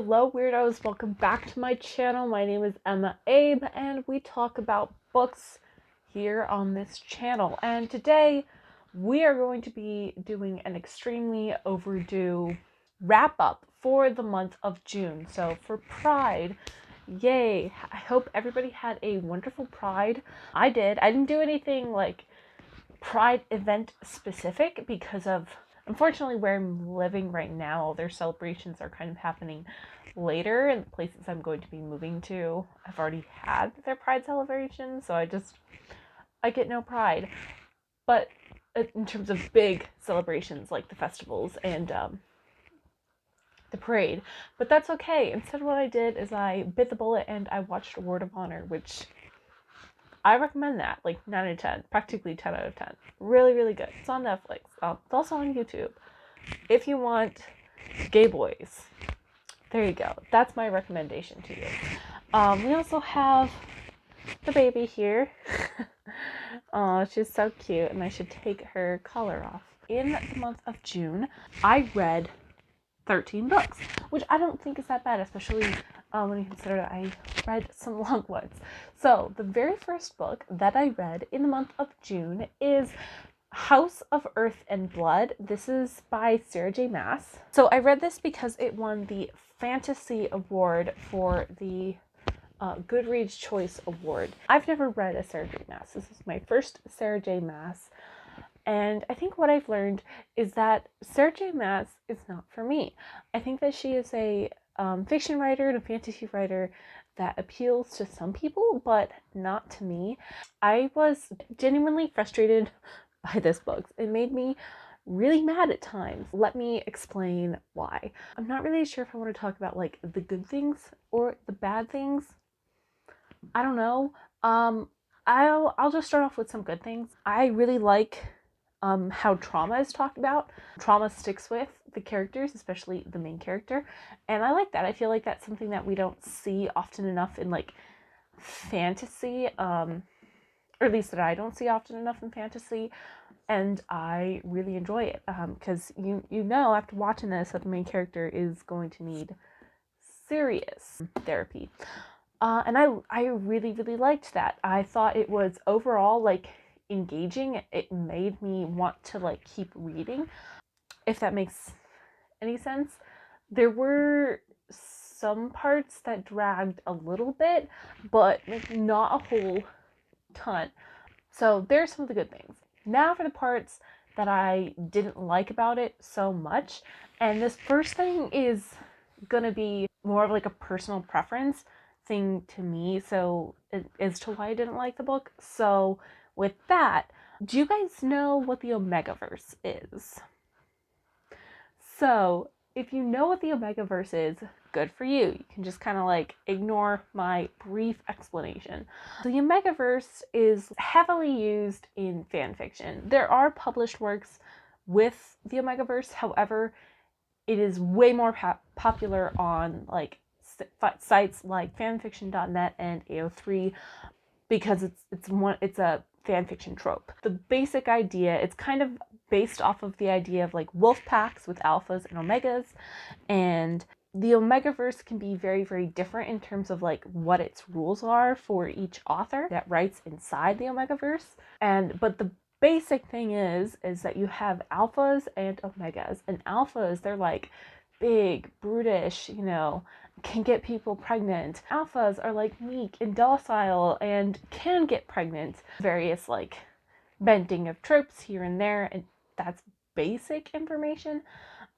Hello weirdos, welcome back to my channel. My name is EmmaAbe and we talk about books here on this channel. And today we are going to be doing an extremely overdue wrap up for the month of June. So for Pride, yay! I hope everybody had a wonderful Pride. I did. I didn't do anything like Pride event specific because of, unfortunately, where I'm living right now, their celebrations are kind of happening later, and the places I'm going to be moving to have already had their Pride celebration, so I get no Pride. But in terms of big celebrations like the festivals and the parade, but that's okay. Instead, what I did is I bit the bullet and I watched A Word of Honor, which I recommend that, like 9 out of 10, practically 10 out of 10. Really, really good. It's on Netflix. It's also on YouTube. If you want gay boys, there you go. That's my recommendation to you. We also have the baby here. Oh, she's so cute, and I should take her collar off. In the month of June, I read 13 books, which I don't think is that bad, especially when you consider that I read some long ones. So the very first book that I read in the month of June is House of Earth and Blood. This is by Sarah J. Maas. So I read this because it won the Fantasy Award for the Goodreads Choice Award. I've never read a Sarah J. Maas. This is my first Sarah J. Maas. And I think what I've learned is that Sarah J. Maas is not for me. I think that she is a fiction writer and a fantasy writer that appeals to some people, but not to me. I was genuinely frustrated by this book. It made me really mad at times. Let me explain why. I'm not really sure if I want to talk about like the good things or the bad things. I don't know. I'll just start off with some good things. I really like how trauma is talked about. Trauma sticks with the characters, especially the main character, and I like that. I feel like that's something that we don't see often enough in like fantasy, or at least that I don't see often enough in fantasy, and I really enjoy it because you know after watching this that the main character is going to need serious therapy, and I really liked that. I thought it was overall like engaging. It made me want to like keep reading, if that makes any sense. There were some parts that dragged a little bit, but like not a whole ton. So there's some of the good things. Now for the parts that I didn't like about it so much, and this first thing is gonna be more of like a personal preference thing to me, so as to why I didn't like the book. So with that, do you guys know what the Omegaverse is? So if you know what the Omegaverse is, good for you. You can just kind of like ignore my brief explanation. The Omegaverse is heavily used in fan fiction. There are published works with the Omegaverse. However, it is way more popular on like sites like fanfiction.net and AO3 because it's a fanfiction trope. The basic idea, it's kind of based off of the idea of like wolf packs with alphas and omegas, and the Omegaverse can be very different in terms of like what its rules are for each author that writes inside the Omegaverse. But the basic thing is that you have alphas and omegas, and alphas, they're like big, brutish, you know, can get people pregnant. Alphas are like meek and docile and can get pregnant. Various like bending of tropes here and there, and that's basic information.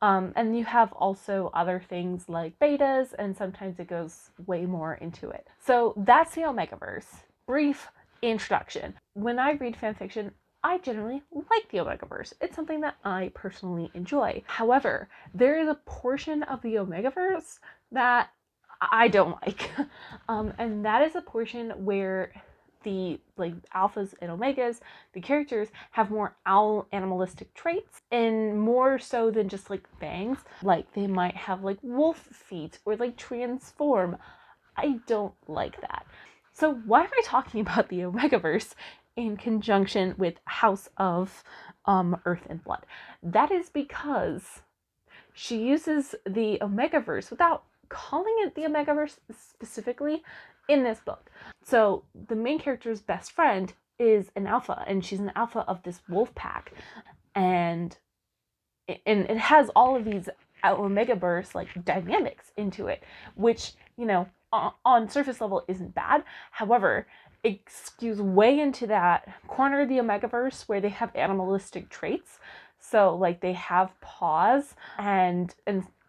And you have also other things like betas, and sometimes it goes way more into it. So that's the Omegaverse. Brief introduction. When I read fanfiction, I generally like the Omegaverse. It's something that I personally enjoy. However, there is a portion of the Omegaverse that I don't like. And that is a portion where the like alphas and omegas, the characters have more animalistic traits, and more so than just like fangs. Like they might have like wolf feet or like transform. I don't like that. So why am I talking about the Omegaverse in conjunction with House of Earth and Blood? That is because she uses the Omegaverse without calling it the Omegaverse specifically in this book. So the main character's best friend is an alpha, and she's an alpha of this wolf pack, and it has all of these Omegaverse like dynamics into it, which, you know, on surface level isn't bad. However, it skews way into that corner of the Omegaverse where they have animalistic traits. So like they have paws and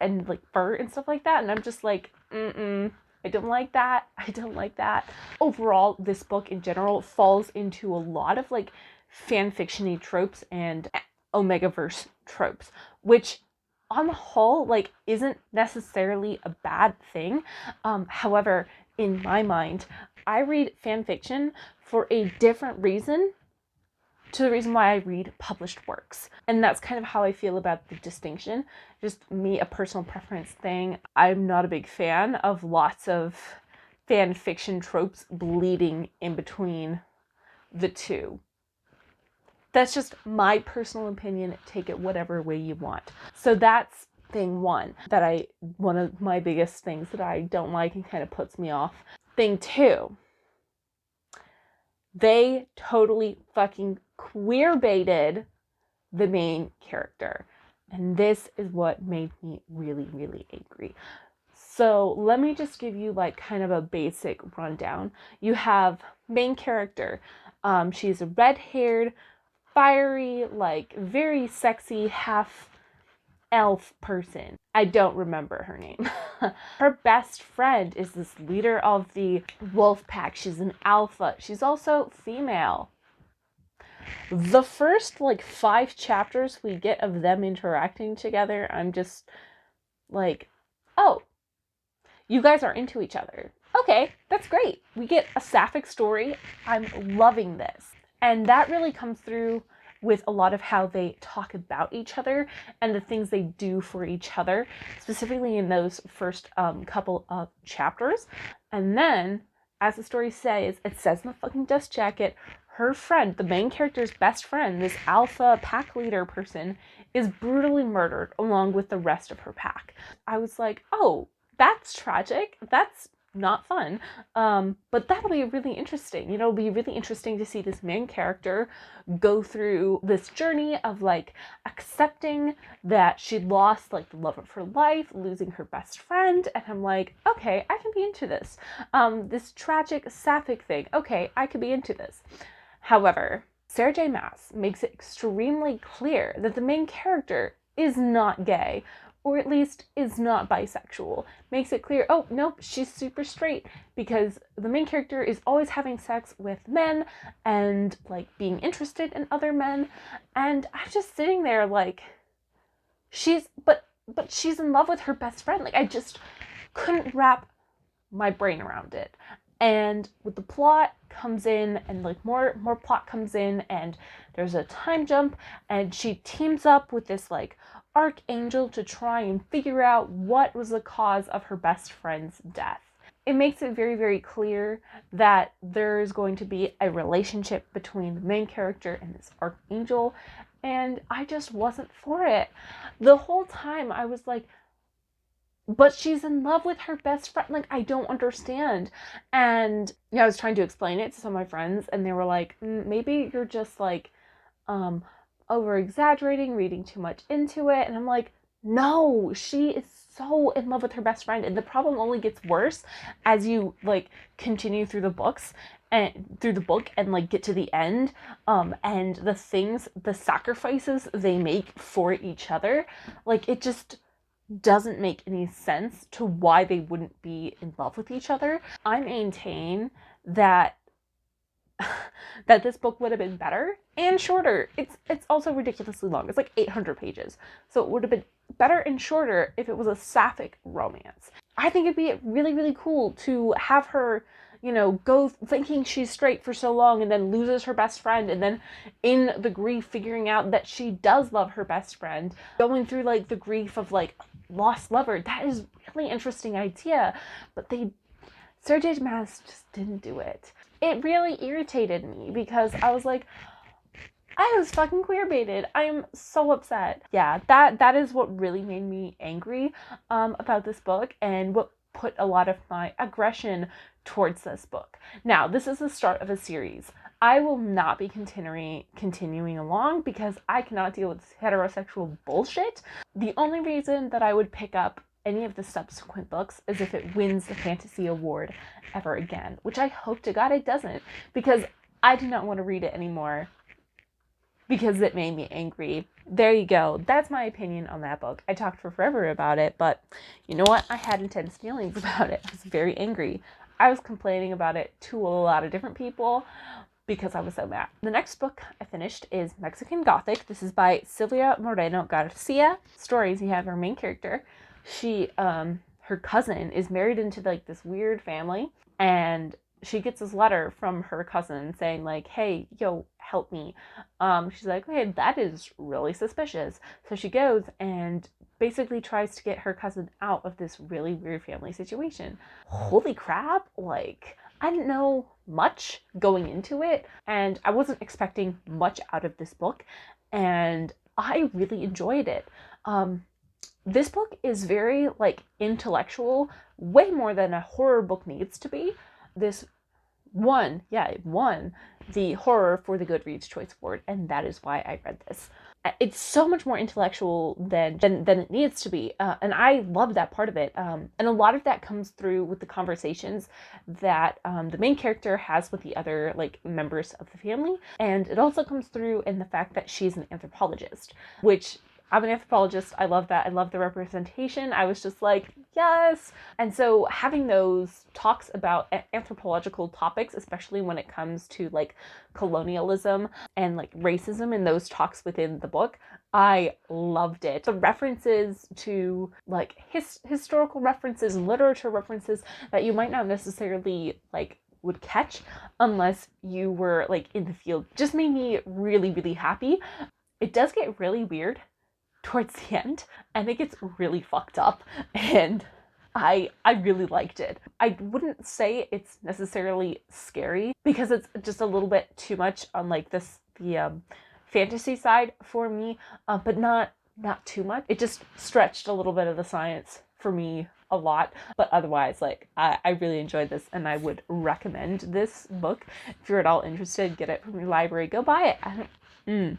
like fur and stuff like that, and I'm just like, I don't like that. I don't like that. Overall, this book in general falls into a lot of like fan fiction-y tropes and Omegaverse tropes, which on the whole like isn't necessarily a bad thing. However, in my mind, I read fan fiction for a different reason to the reason why I read published works. And that's kind of how I feel about the distinction. Just me, a personal preference thing. I'm not a big fan of lots of fan fiction tropes bleeding in between the two. That's just my personal opinion. Take it whatever way you want. So that's thing one, one of my biggest things that I don't like and kind of puts me off. Thing two, they totally fucking queer baited the main character. And this is what made me really, really angry. So let me just give you like kind of a basic rundown. You have main character. She's a red-haired, fiery, like very sexy half elf person. I don't remember her name. Her best friend is this leader of the wolf pack. She's an alpha. She's also female. The first like 5 chapters we get of them interacting together, I'm just like, oh, you guys are into each other. Okay, that's great. We get a sapphic story. I'm loving this. And that really comes through with a lot of how they talk about each other and the things they do for each other, specifically in those first couple of chapters. And then, as the story says, it says in the fucking dust jacket, her friend, the main character's best friend, this alpha pack leader person, is brutally murdered along with the rest of her pack. I was like, oh, that's tragic. That's not fun. But that'll be really interesting. You know, it'll be really interesting to see this main character go through this journey of like accepting that she lost like the love of her life, losing her best friend. And I'm like, okay, I can be into this. This tragic sapphic thing. Okay, I could be into this. However, Sarah J. Maas makes it extremely clear that the main character is not gay, or at least is not bisexual. Makes it clear, oh, nope, she's super straight, because the main character is always having sex with men and like being interested in other men. And I'm just sitting there like, but she's in love with her best friend. Like, I just couldn't wrap my brain around it. And with the plot comes in and like more plot comes in, and there's a time jump, and she teams up with this like archangel to try and figure out what was the cause of her best friend's death. It makes it very, very clear that there's going to be a relationship between the main character and this archangel, and I just wasn't for it. The whole time I was like, but she's in love with her best friend. Like, I don't understand. And yeah, I was trying to explain it to some of my friends, and they were like, maybe you're just like over exaggerating, reading too much into it. And I'm like, no, she is so in love with her best friend, and the problem only gets worse as you like continue through the books and through the book and like get to the end, and the sacrifices they make for each other, like it just doesn't make any sense to why they wouldn't be in love with each other. I maintain that this book would have been better and shorter. It's also ridiculously long. It's like 800 pages. So it would have been better and shorter if it was a sapphic romance. I think it'd be really, really cool to have her, you know, go thinking she's straight for so long and then loses her best friend, and then in the grief figuring out that she does love her best friend, going through like the grief of like lost lover. That is really interesting idea, but Sarah J. Maas just didn't do it. It really irritated me because I was like, I was fucking queer baited. I am so upset. Yeah, that is what really made me angry about this book, and what put a lot of my aggression towards this book. Now, this is the start of a series. I will not be continuing along because I cannot deal with heterosexual bullshit. The only reason that I would pick up any of the subsequent books is if it wins the fantasy award ever again, which I hope to God it doesn't, because I do not want to read it anymore because it made me angry. There you go. That's my opinion on that book. I talked for forever about it, but you know what? I had intense feelings about it. I was very angry. I was complaining about it to a lot of different people because I was so mad. The next book I finished is Mexican Gothic. This is by Silvia Moreno Garcia. Stories, you have our main character. She, her cousin is married into like this weird family, and she gets this letter from her cousin saying like, hey, yo, help me. She's like, okay, that is really suspicious. So she goes and basically tries to get her cousin out of this really weird family situation. Holy crap, like, I didn't know much going into it, and I wasn't expecting much out of this book, and I really enjoyed it. This book is very like intellectual, way more than a horror book needs to be. This won the horror for the Goodreads Choice Award, and that is why I read this. It's so much more intellectual than it needs to be, and I love that part of it. And a lot of that comes through with the conversations that the main character has with the other like members of the family, and it also comes through in the fact that she's an anthropologist, which I'm an anthropologist. I love that. I love the representation. I was just like, yes. And so having those talks about anthropological topics, especially when it comes to like colonialism and like racism in those talks within the book, I loved it. The references to like historical references and literature references that you might not necessarily like would catch unless you were like in the field just made me really, really happy. It does get really weird towards the end, and it gets really fucked up, and I really liked it. I wouldn't say it's necessarily scary because it's just a little bit too much on like the fantasy side for me, but not too much. It just stretched a little bit of the science for me a lot, but otherwise like I really enjoyed this, and I would recommend this book if you're at all interested. Get it from your library, go buy it.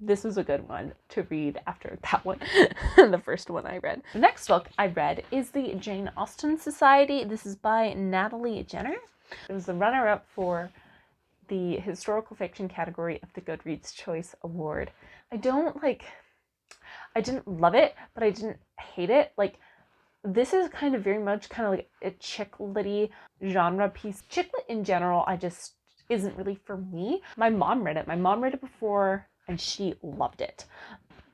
This was a good one to read after that one, the first one I read. The next book I read is the Jane Austen Society. This is by Natalie Jenner. It was the runner-up for the historical fiction category of the Goodreads Choice Award. I didn't love it, but I didn't hate it. Like, this is kind of very much kind of like a chick lit-y genre piece. Chick lit in general, I just isn't really for me. My mom read it. My mom read it before, and she loved it.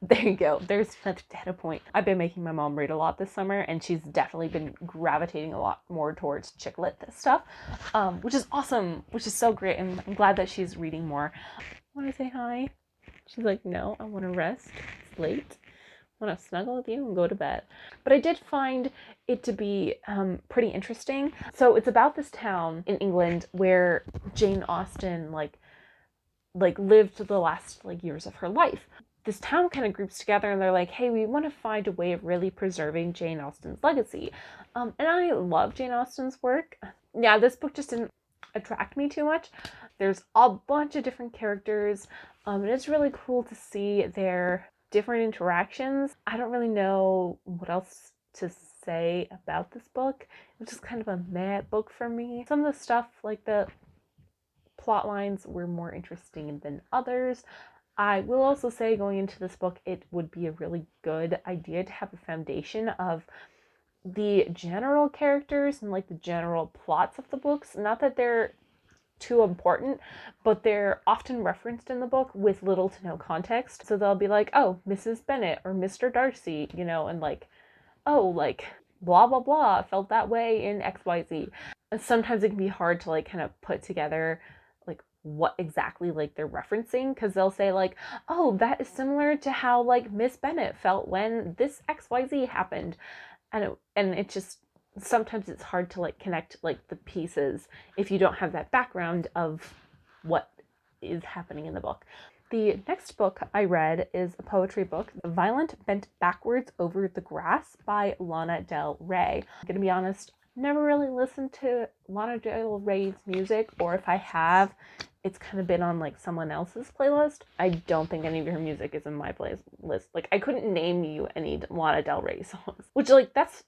There you go. There's another data point. I've been making my mom read a lot this summer, and she's definitely been gravitating a lot more towards chick lit stuff, which is awesome, which is so great, and I'm glad that she's reading more. Want to say hi? She's like, no, I want to rest. It's late. I want to snuggle with you and go to bed. But I did find it to be pretty interesting. So it's about this town in England where Jane Austen like lived the last like years of her life. This town kind of groups together and they're like, hey, we want to find a way of really preserving Jane Austen's legacy. And I love Jane Austen's work. Yeah, this book just didn't attract me too much. There's a bunch of different characters, and it's really cool to see their different interactions. I don't really know what else to say about this book. It was just kind of a meh book for me. Some of the stuff, like the plot lines, were more interesting than others. I will also say, going into this book, it would be a really good idea to have a foundation of the general characters and like the general plots of the books. Not that they're too important, but they're often referenced in the book with little to no context. So they'll be like, oh, Mrs. Bennet or Mr. Darcy, you know, and like, oh, like blah blah blah felt that way in XYZ. And sometimes it can be hard to like kind of put together like what exactly like they're referencing, because they'll say like, oh, that is similar to how like Miss Bennet felt when this XYZ happened. And it just, sometimes it's hard to like connect like the pieces if you don't have that background of what is happening in the book. The next book I read is a poetry book, Violent Bent Backwards Over the Grass by Lana Del Rey. I'm gonna be honest, never really listened to Lana Del Rey's music, or if I have, it's kind of been on like someone else's playlist. I don't think any of her music is in my playlist. Like, I couldn't name you any Lana Del Rey songs, which, like, it's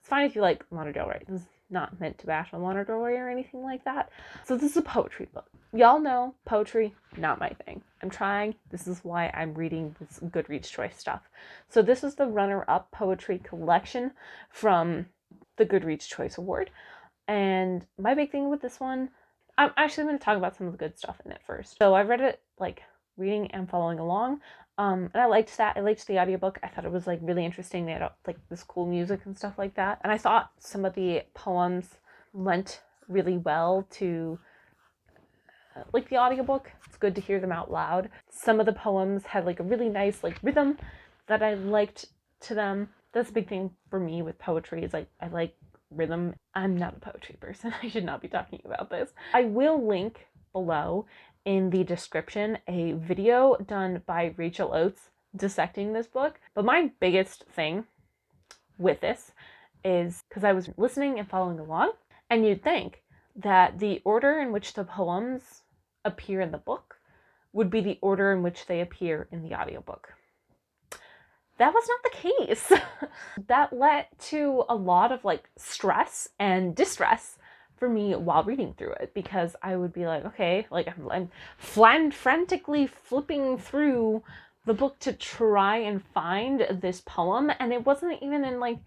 fine if you like Lana Del Rey. This is not meant to bash on Lana Del Rey or anything like that. So this is a poetry book. Y'all know poetry, not my thing. I'm trying. This is why I'm reading this Goodreads choice stuff. So this is the runner-up poetry collection from the Goodreads Choice Award. And my big thing with this one, I'm actually going to talk about some of the good stuff in it first. So I read it like reading and following along. And I liked that. I liked the audiobook. I thought it was like really interesting. They had like this cool music and stuff like that. And I thought some of the poems lent really well to like the audiobook. It's good to hear them out loud. Some of the poems had like a really nice like rhythm that I liked to them. That's a big thing for me with poetry, is like I like rhythm. I'm not a poetry person. I should not be talking about this. I will link below in the description a video done by Rachel Oates dissecting this book. But my biggest thing with this is because I was listening and following along, and you'd think that the order in which the poems appear in the book would be the order in which they appear in the audiobook. That was not the case. That led to a lot of like stress and distress for me while reading through it, because I would be like, okay, like I'm frantically flipping through the book to try and find this poem, and it wasn't even in like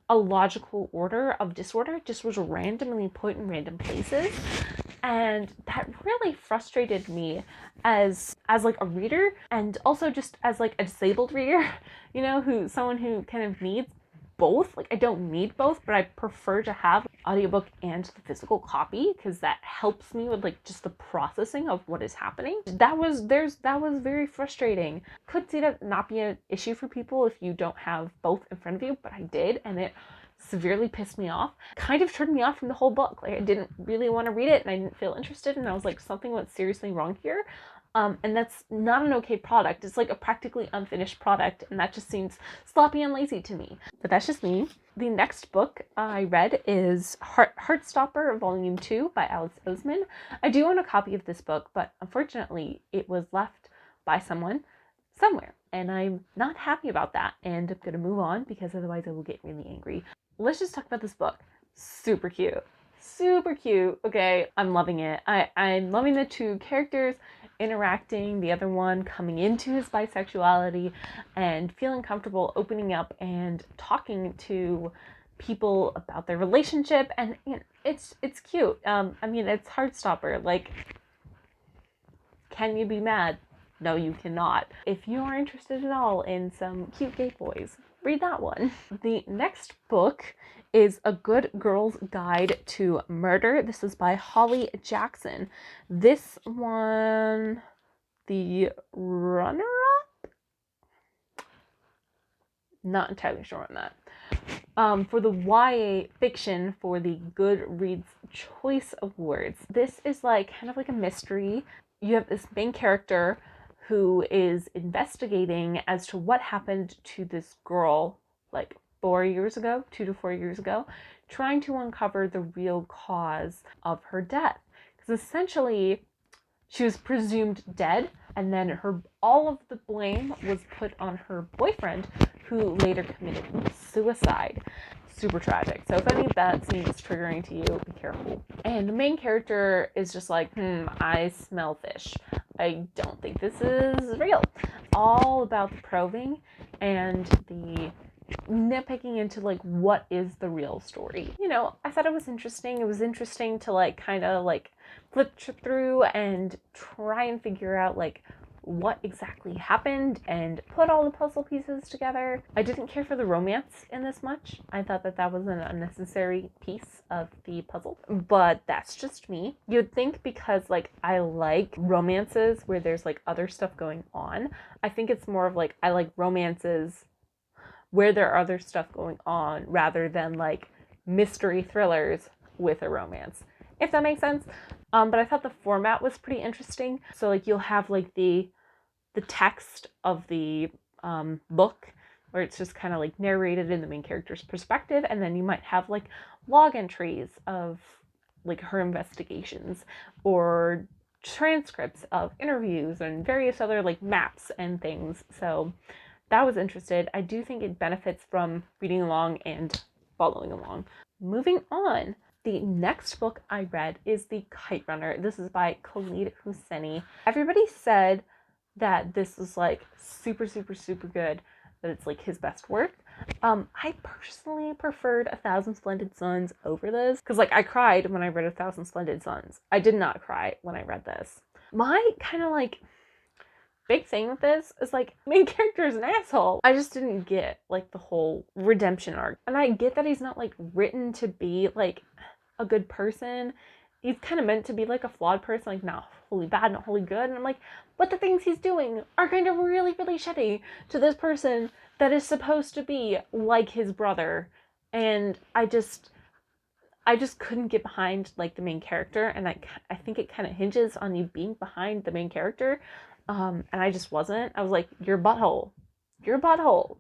a logical order of disorder. It just was randomly put in random places. And that really frustrated me as like a reader, and also just as like a disabled reader, you know, someone who kind of needs both. Like, I don't need both, but I prefer to have audiobook and the physical copy, because that helps me with like just the processing of what is happening. That was very frustrating. Could see that not be an issue for people if you don't have both in front of you, but I did, and it severely pissed me off. Kind of turned me off from the whole book. Like, I didn't really want to read it, and I didn't feel interested, and I was like, something went seriously wrong here. And that's not an okay product. It's like a practically unfinished product, and that just seems sloppy and lazy to me. But that's just me. The next book I read is Heartstopper Volume 2 by Alex Oseman. I do own a copy of this book, but unfortunately it was left by someone somewhere, and I'm not happy about that, and I'm gonna move on because otherwise I will get really angry. Let's just talk about this book. Super cute. Super cute. Okay, I'm loving it. I'm loving the two characters interacting, the other one coming into his bisexuality and feeling comfortable opening up and talking to people about their relationship, and you know, it's cute. I mean, it's Heartstopper. Like, can you be mad? No, you cannot. If you are interested at all in some cute gay boys, read that one. The next book is A Good Girl's Guide to Murder. This is by Holly Jackson. This one, the runner-up? Not entirely sure on that. For the YA fiction for the Goodreads Choice Awards. This is like kind of like a mystery. You have this main character who is investigating as to what happened to this girl like 4 years ago, 2 to 4 years ago, trying to uncover the real cause of her death. Because essentially, she was presumed dead, and then all of the blame was put on her boyfriend, who later committed suicide. Super tragic. So if any of that seems triggering to you, be careful. And the main character is just like, I smell fish. I don't think this is real. All about the probing and the nitpicking into like what is the real story. You know, I thought it was interesting. It was interesting to like kind of like flip through and try and figure out like what exactly happened and put all the puzzle pieces together. I didn't care for the romance in this much. I thought that was an unnecessary piece of the puzzle, but that's just me. You'd think because like I like romances where there's like other stuff going on. I think it's more of like I like romances where there are other stuff going on rather than like mystery thrillers with a romance. if that makes sense. But I thought the format was pretty interesting. So like you'll have like the text of the book, where it's just kind of like narrated in the main character's perspective, and then you might have like log entries of like her investigations, or transcripts of interviews and various other like maps and things. So that was interested. I do think it benefits from reading along and following along. Moving on, the next book I read is The Kite Runner. This is by Khalid Hosseini. Everybody said that this was like super, super, super good, that it's like his best work. I personally preferred A Thousand Splendid Suns over this, because like I cried when I read A Thousand Splendid Suns. I did not cry when I read this. My kind of like big thing with this is like main character is an asshole. I just didn't get like the whole redemption arc, and I get that he's not like written to be like a good person. He's kind of meant to be like a flawed person, like not wholly bad, not wholly good. And I'm like, but the things he's doing are kind of really, really shitty to this person that is supposed to be like his brother. And I just couldn't get behind like the main character, and I think it kind of hinges on you being behind the main character. And I just wasn't. I was like, you're a butthole. You're a butthole.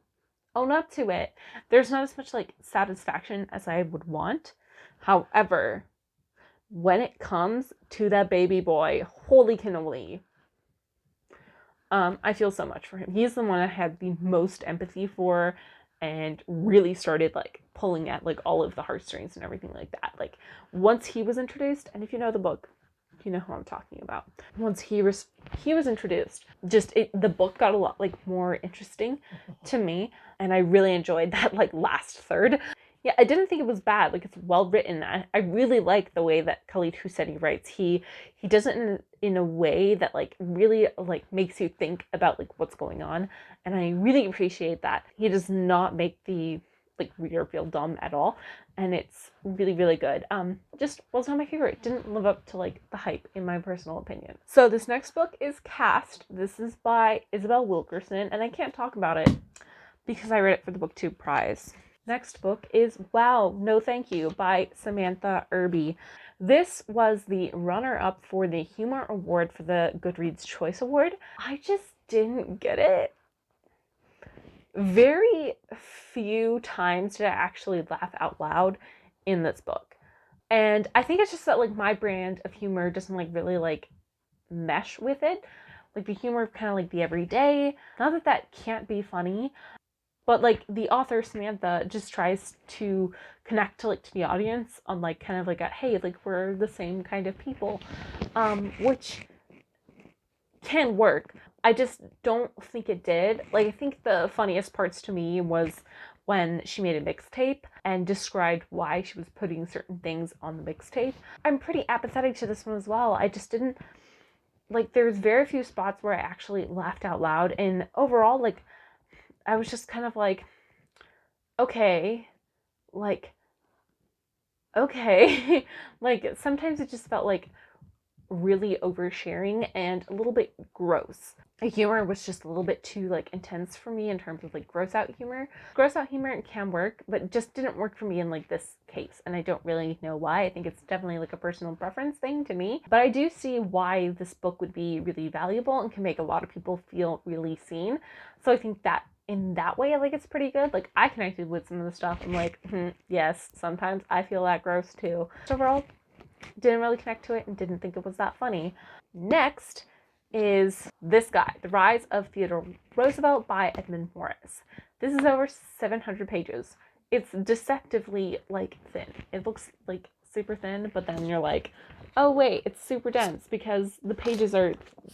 Own up to it. There's not as much like satisfaction as I would want. However, when it comes to that baby boy, holy cannoli, I feel so much for him. He's the one I had the most empathy for, and really started like pulling at like all of the heartstrings and everything like that. Like once he was introduced, and if you know the book, you know who I'm talking about. Once he was introduced, just the book got a lot like more interesting to me, and I really enjoyed that like last third. Yeah, I didn't think it was bad. Like, it's well written. I really like the way that Khalid Hosseini writes. He does it in a way that like really like makes you think about like what's going on, and I really appreciate that. He does not make the like reader feel dumb at all, and it's really, really good. Just was not my favorite. Didn't live up to like the hype in my personal opinion. So this next book is Cast. This is by Isabel Wilkerson, and I can't talk about it because I read it for the BookTube prize. Next book is Wow, No Thank You by Samantha Irby. This was the runner-up for the Humor Award for the Goodreads Choice Award. I just didn't get it. Very few times did I actually laugh out loud in this book. And I think it's just that like my brand of humor doesn't like really like mesh with it. Like the humor of kind of like the everyday. Not that can't be funny, but like the author Samantha just tries to connect to like to the audience on like kind of like a hey, like we're the same kind of people, which can work. I just don't think it did. Like I think the funniest parts to me was when she made a mixtape and described why she was putting certain things on the mixtape. I'm pretty apathetic to this one as well. I just didn't like, there's very few spots where I actually laughed out loud, and overall like I was just kind of like, okay, like, okay. Like, sometimes it just felt like really oversharing and a little bit gross. The humor was just a little bit too, like, intense for me in terms of, like, gross out humor. Gross out humor can work, but just didn't work for me in, like, this case, and I don't really know why. I think it's definitely, like, a personal preference thing to me, but I do see why this book would be really valuable and can make a lot of people feel really seen. So I think that in that way, like, it's pretty good. Like, I connected with some of the stuff. I'm like, yes, sometimes I feel that gross too. So overall, didn't really connect to it and didn't think it was that funny. Next is this guy, The Rise of Theodore Roosevelt by Edmund Morris. This is over 700 pages. It's deceptively, like, thin. It looks, like, super thin, but then you're like, oh wait, it's super dense because the pages are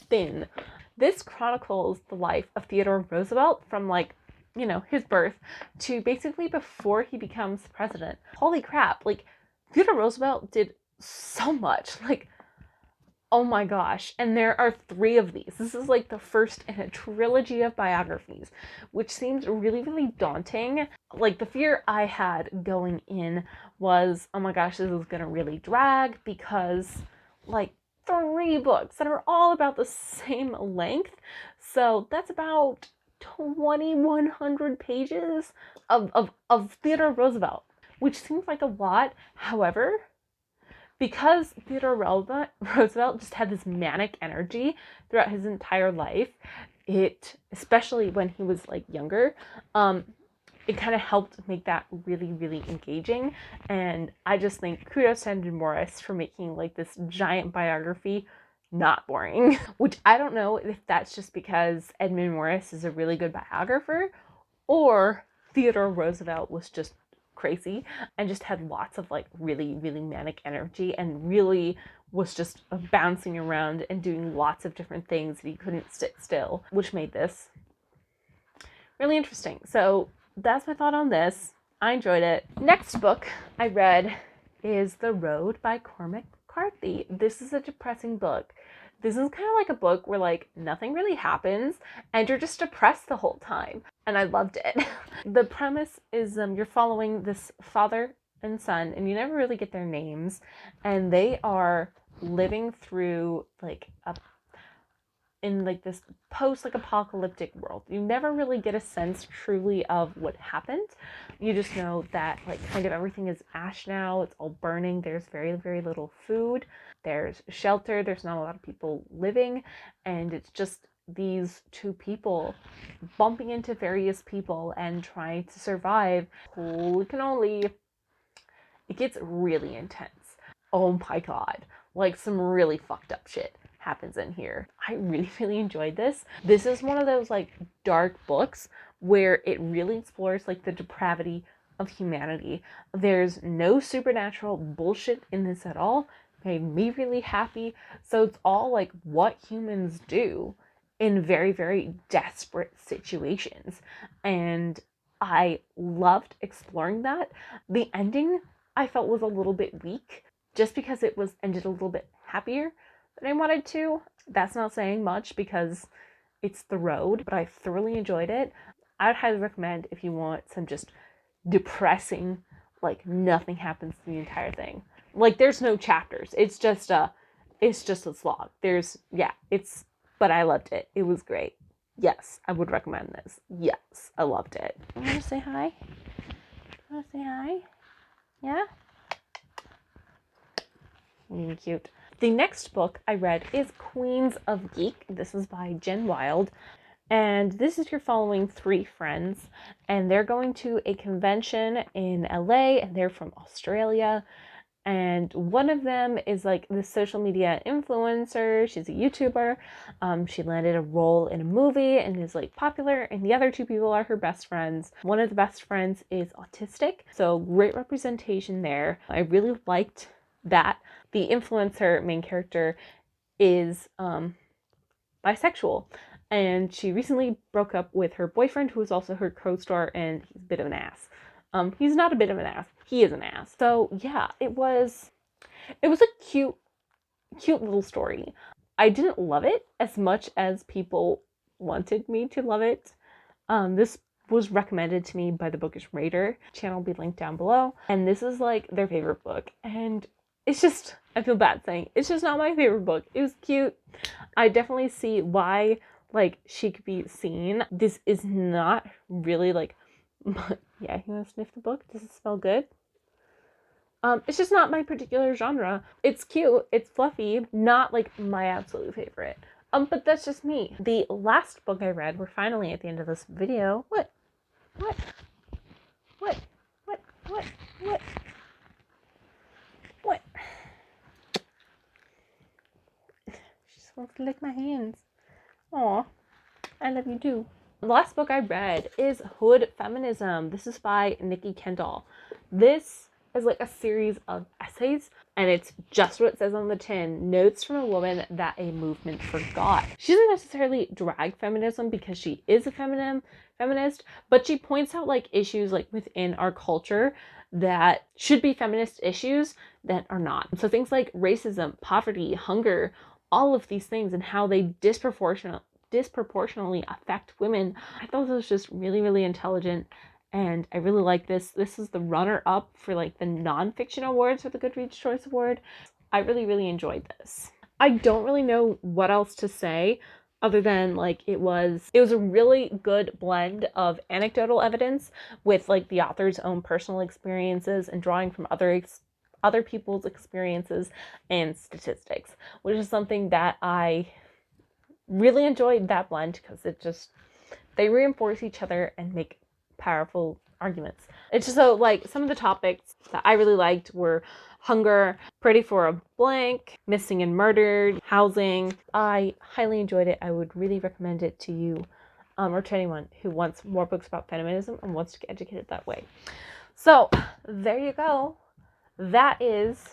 thin. This chronicles the life of Theodore Roosevelt from, like, you know, his birth to basically before he becomes president. Holy crap, like, Theodore Roosevelt did so much. Like, oh my gosh. And there are 3 of these. This is like the first in a trilogy of biographies, which seems really, really daunting. Like, the fear I had going in was, oh my gosh, this is gonna really drag, because like 3 books that are all about the same length. So that's about 2,100 pages of Theodore Roosevelt, which seems like a lot. However, because Theodore Roosevelt just had this manic energy throughout his entire life, especially when he was like younger, it kind of helped make that really, really engaging. And I just think kudos to Edmund Morris for making like this giant biography not boring, which I don't know if that's just because Edmund Morris is a really good biographer or Theodore Roosevelt was just crazy and just had lots of like really, really manic energy and really was just bouncing around and doing lots of different things that he couldn't sit still, which made this really interesting. So that's my thought on this. I enjoyed it. Next book I read is The Road by Cormac McCarthy. This is a depressing book. This is kind of like a book where like nothing really happens and you're just depressed the whole time. And I loved it. The premise is you're following this father and son and you never really get their names, and they are living through like in like this post like apocalyptic world. You never really get a sense truly of what happened. You just know that like kind of everything is ash now. It's all burning. There's very, very little food. There's shelter. There's not a lot of people living. And it's just these two people bumping into various people and trying to survive. Holy cannoli. It gets really intense. Oh my God. Like some really fucked up shit happens in here. I really, really enjoyed this. This is one of those like dark books where it really explores like the depravity of humanity. There's no supernatural bullshit in this at all. Made me really happy. So it's all like what humans do in very, very desperate situations. And I loved exploring that. The ending I felt was a little bit weak just because it was ended a little bit happier than I wanted to. That's not saying much because it's The Road, but I thoroughly enjoyed it. I would highly recommend if you want some just depressing, like nothing happens to the entire thing. Like there's no chapters. It's just a slog. But I loved it. It was great. Yes, I would recommend this. Yes, I loved it. You want to say hi? Want to say hi? Yeah? Really cute. The next book I read is Queens of Geek. This is by Jen Wilde. And this is you're following three friends. And they're going to a convention in LA. And they're from Australia. And one of them is like the social media influencer. She's a YouTuber. She landed a role in a movie and is like popular. And the other two people are her best friends. One of the best friends is autistic. So great representation there. I really liked that. The influencer main character is bisexual. And she recently broke up with her boyfriend, who is also her co-star, and he's a bit of an ass. He's not a bit of an ass. He is an ass. So yeah, it was a cute little story. I didn't love it as much as people wanted me to love it. This was recommended to me by the Bookish Raider. Channel will be linked down below. And this is like their favorite book. And it's just, I feel bad saying, it's just not my favorite book. It was cute. I definitely see why like she could be seen. This is not really like, yeah, you want to sniff the book? Does it smell good? It's just not my particular genre. It's cute, it's fluffy, not like my absolute favorite. But that's just me. The last book I read, we're finally at the end of this video. What? She just wants to lick my hands. Aw, I love you too. The last book I read is Hood Feminism. This is by Nikki Kendall. This is like a series of essays, and it's just what it says on the tin. Notes from a woman that a movement forgot. She doesn't necessarily drag feminism because she is a feminist, but she points out like issues like within our culture that should be feminist issues that are not. So things like racism, poverty, hunger, all of these things, and how they disproportionately affect women. I thought this was just really, really intelligent, and I really like this. This is the runner-up for like the nonfiction awards for the Goodreads Choice Award. I really, really enjoyed this. I don't really know what else to say other than like it was a really good blend of anecdotal evidence with like the author's own personal experiences and drawing from other people's experiences and statistics, which is something that I really enjoyed, that blend, because they reinforce each other and make powerful arguments. It's just so, like, some of the topics that I really liked were hunger, Pretty for a Blank, Missing and Murdered, housing. I highly enjoyed it. I would really recommend it to you, or to anyone who wants more books about feminism and wants to get educated that way. So there you go. That is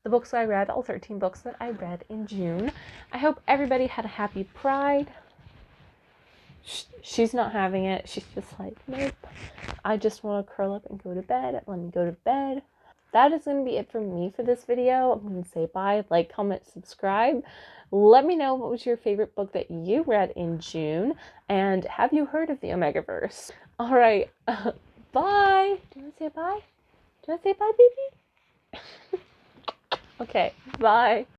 the books I read, all 13 books that I read in June. I hope everybody had a happy Pride. She's not having it. She's just like, nope, I just want to curl up and go to bed. Let me go to bed. That is going to be it for me for this video. I'm going to say bye, like, comment, subscribe. Let me know what was your favorite book that you read in June, and have you heard of the Omegaverse? All right, bye. Do you want to say bye? Do you want to say bye, baby? Okay, bye.